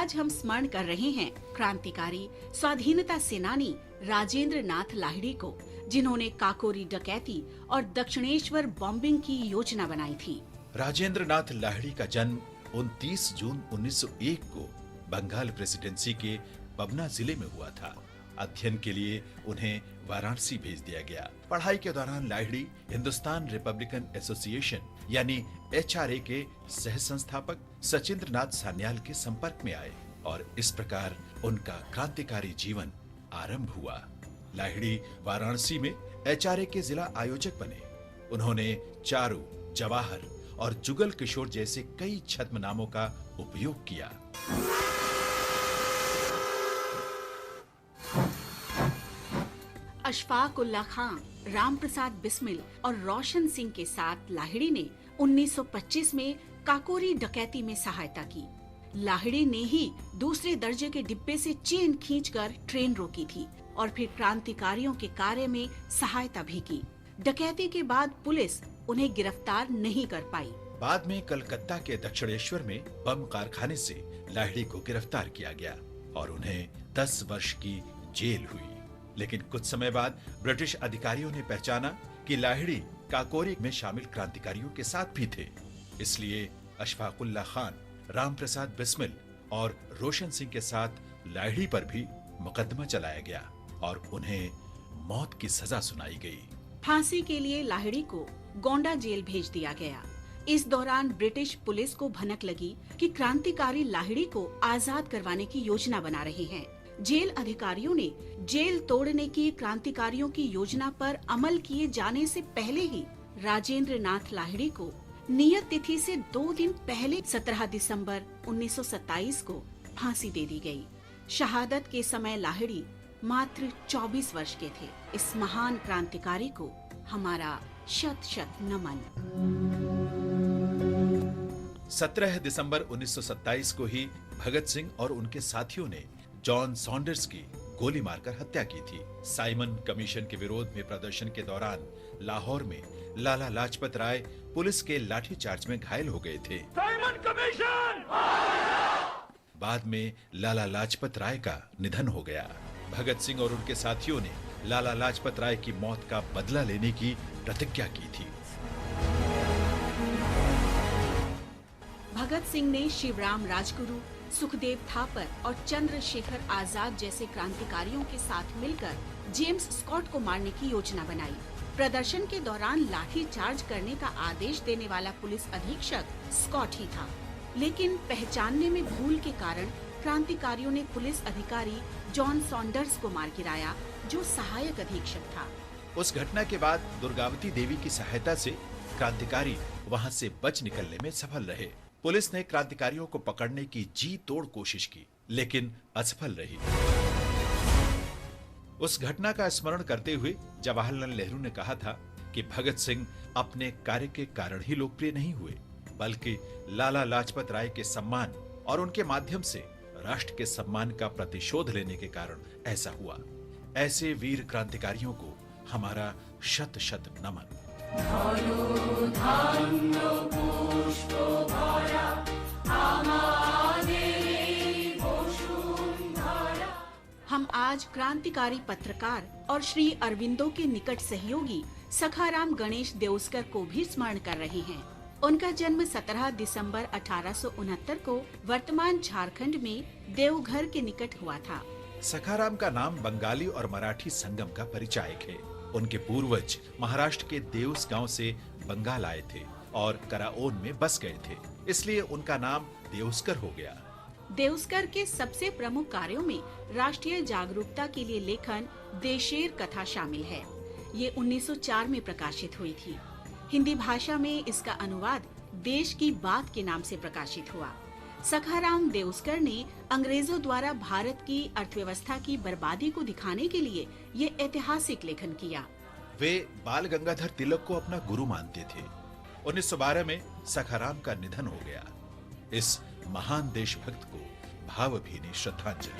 आज हम स्मरण कर रहे हैं क्रांतिकारी स्वाधीनता सेनानी राजेंद्र नाथ लाहिड़ी को, जिन्होंने काकोरी डकैती और दक्षिणेश्वर बॉम्बिंग की योजना बनाई थी। राजेंद्र नाथ लाहिड़ी का जन्म 29 जून 1901 को बंगाल प्रेसिडेंसी के पबना जिले में हुआ था। अध्ययन के लिए उन्हें वाराणसी भेज दिया गया। पढ़ाई के दौरान लाहिड़ी हिंदुस्तान रिपब्लिकन एसोसिएशन यानी HRA के सह संस्थापक सचिंद्र नाथ सान्याल के संपर्क में आए और इस प्रकार उनका क्रांतिकारी जीवन आरंभ हुआ। लाहिड़ी वाराणसी में HRA के जिला आयोजक बने। उन्होंने चारू, जवाहर और जुगल किशोर जैसे कई छद्म नामों का उपयोग किया। अशफाक उल्लाह खां, राम प्रसाद बिस्मिल और रोशन सिंह के साथ लाहिड़ी ने 1925 में काकोरी डकैती में सहायता की। लाहिड़ी ने ही दूसरे दर्जे के डिब्बे से चेन खींचकर ट्रेन रोकी थी और फिर क्रांतिकारियों के कार्य में सहायता भी की। डकैती के बाद पुलिस उन्हें गिरफ्तार नहीं कर पाई। बाद में कलकत्ता के दक्षिणेश्वर में बम कारखाने से लाहिड़ी को गिरफ्तार किया गया और उन्हें 10 वर्ष की जेल हुई। लेकिन कुछ समय बाद ब्रिटिश अधिकारियों ने पहचाना कि लाहिड़ी काकोरी में शामिल क्रांतिकारियों के साथ भी थे। इसलिए अशफाक उल्लाह खान, राम प्रसाद बिस्मिल और रोशन सिंह के साथ लाहिड़ी पर भी मुकदमा चलाया गया और उन्हें मौत की सजा सुनाई गई। फांसी के लिए लाहिड़ी को गोंडा जेल भेज दिया गया। इस दौरान ब्रिटिश पुलिस को भनक लगी कि क्रांतिकारी लाहिड़ी को आजाद करवाने की योजना बना रहे हैं। जेल अधिकारियों ने जेल तोड़ने की क्रांतिकारियों की योजना पर अमल किए जाने से पहले ही राजेंद्र नाथ लाहिड़ी को नियत तिथि से 2 दिन पहले 17 दिसंबर 1927 को फांसी दे दी गई। शहादत के समय लाहिड़ी मात्र 24 वर्ष के थे। इस महान क्रांतिकारी को हमारा शत शत नमन। 17 दिसंबर 1927 को ही भगत सिंह और उनके साथियों ने जॉन सॉन्डर्स की गोली मारकर हत्या की थी। साइमन कमीशन के विरोध में प्रदर्शन के दौरान लाहौर में लाला लाजपत राय पुलिस के लाठीचार्ज में घायल हो गए थे। Simon commission! बाद में लाला लाजपत राय का निधन हो गया। भगत सिंह और उनके साथियों ने लाला लाजपत राय की मौत का बदला लेने की प्रतिज्ञा की थी। भगत सिंह ने शिवराम राजगुरु, सुखदेव थापर और चंद्रशेखर आजाद जैसे क्रांतिकारियों के साथ मिलकर जेम्स स्कॉट को मारने की योजना बनाई। प्रदर्शन के दौरान लाठी चार्ज करने का आदेश देने वाला पुलिस अधीक्षक स्कॉट ही था, लेकिन पहचानने में भूल के कारण क्रांतिकारियों ने पुलिस अधिकारी जॉन सॉन्डर्स को मार गिराया, जो सहायक अधीक्षक था। उस घटना के बाद दुर्गावती देवी की सहायता से क्रांतिकारी वहां से बच निकलने में सफल रहे। पुलिस ने क्रांतिकारियों को पकड़ने की जी तोड़ कोशिश की, लेकिन असफल रही। उस घटना का स्मरण करते हुए जवाहरलाल नेहरू ने कहा था कि भगत सिंह अपने कार्य के कारण ही लोकप्रिय नहीं हुए, बल्कि लाला लाजपत राय के सम्मान और उनके माध्यम से राष्ट्र के सम्मान का प्रतिशोध लेने के कारण ऐसा हुआ। ऐसे वीर क्रांतिकारियों को हमारा शत शत नमन। हम आज क्रांतिकारी पत्रकार और श्री अरविंदो के निकट सहयोगी सखाराम गणेश देउस्कर को भी स्मरण कर रहे हैं। उनका जन्म 17 दिसंबर 1869 को वर्तमान झारखंड में देवघर के निकट हुआ था। सखाराम का नाम बंगाली और मराठी संगम का परिचायक है। उनके पूर्वज महाराष्ट्र के देउस गांव से बंगाल आए थे और कराओन में बस गए थे, इसलिए उनका नाम देउस्कर हो गया। देउस्कर के सबसे प्रमुख कार्यों में राष्ट्रीय जागरूकता के लिए लेखन देशेर कथा शामिल है। ये 1904 में प्रकाशित हुई थी। हिंदी भाषा में इसका अनुवाद देश की बात के नाम से प्रकाशित हुआ। सखाराम देउस्कर ने अंग्रेजों द्वारा भारत की अर्थव्यवस्था की बर्बादी को दिखाने के लिए ये ऐतिहासिक लेखन किया। वे बाल गंगाधर तिलक को अपना गुरु मानते थे। 1912 में सखाराम का निधन हो गया। इस महान देशभक्त को भावभीनी श्रद्धांजलि।